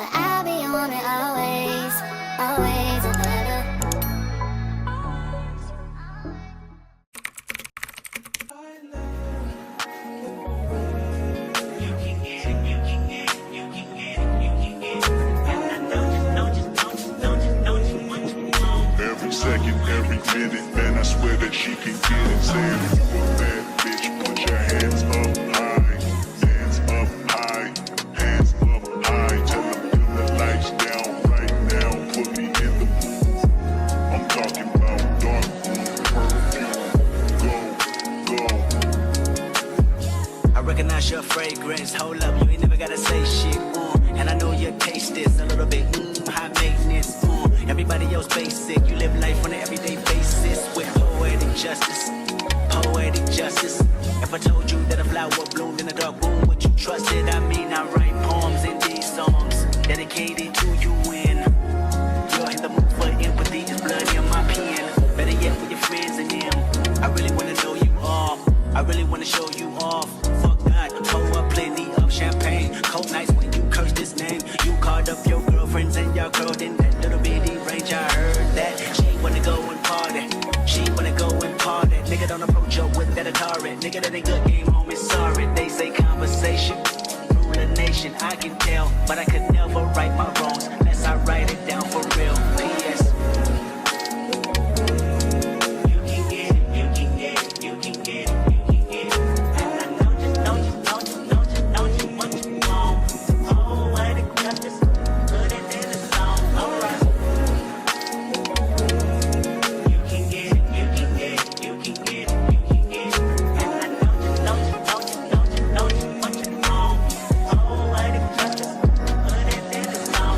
but I'll be on it always, always and forever. Every second, every minute, man, I swear that she can get it. Saying if you a bad bitch, put your hands up high, hands up high, hands up high. Tell them turn the lights down right now, put me in the mood. I'm talking about dark perfume, go. I recognize your fragrance. Hold up, you ain't never gotta say shit. And I know your taste is a little bit high maintenance. Everybody else basic. You live life on an everyday basis with poetic justice. Poetic justice. If I told you that a flower bloomed in a dark room, would you trust it? I mean, I write poems in these songs dedicated to you. When you're in the mood for empathy, is blood in my pen. Better yet, with your friends and them. I really wanna know you all. I really wanna show you off. Fuck that, pour up plenty of champagne. Cold nights when you curse this name. You called up your girlfriends and y'all curled in that little bitty range. I heard that she wanna go and party. She wanna go and party. Nigga, don't approach her with that Atari. Nigga, that ain't good game, homie, sorry. They say conversation rule a nation. I can tell, but I could never right my wrongs unless I write it down for real. P.S. You can get it, you can get it, you can get it, you can get it. And I know you, know you, know you, know you, know you, what you want. Oh, I the justice, put it in the song, alright. You can get it, you can get it, you can get it, you can get it. And I know you, know you, know you, know you, know you, what you want. Oh, I the justice, put it in the song.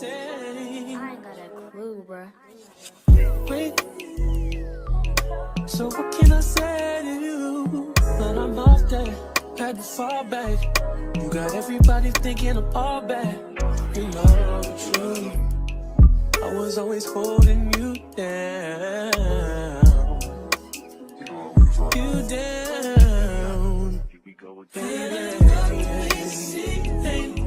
say? I ain't got a clue, bruh. Wait. So what can I say to you? But I'm off that, had to fall back. You got everybody thinking I'm all bad. You know the truth. I was always holding you down. You down. Baby,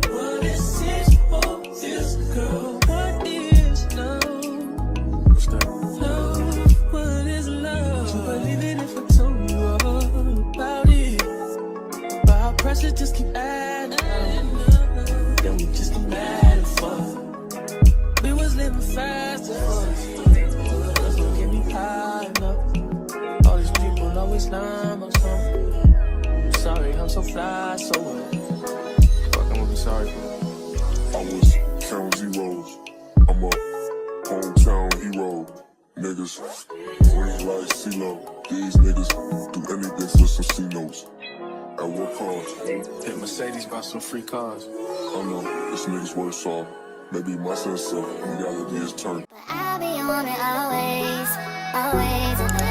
what is this for this girl? What is love? What's that? Love, what is love? Would you believe it if I told you all about it? But our pressure just keep adding up. Then we just get mad at fuck. We was living fast as fuck. That's what get me high enough. All these people always lying about something. I'm sorry, I'm so fly, so what? Fuck, I'm gonna be sorry for. I was counting zeros. I'm a hometown hero. Niggas, green like CeeLo. These niggas do anything for some C-notes. At what cost? Hit Mercedes, bought some free cars. I know, this nigga's worse off. Maybe my sense of reality is turned. But I'll be on it always, always.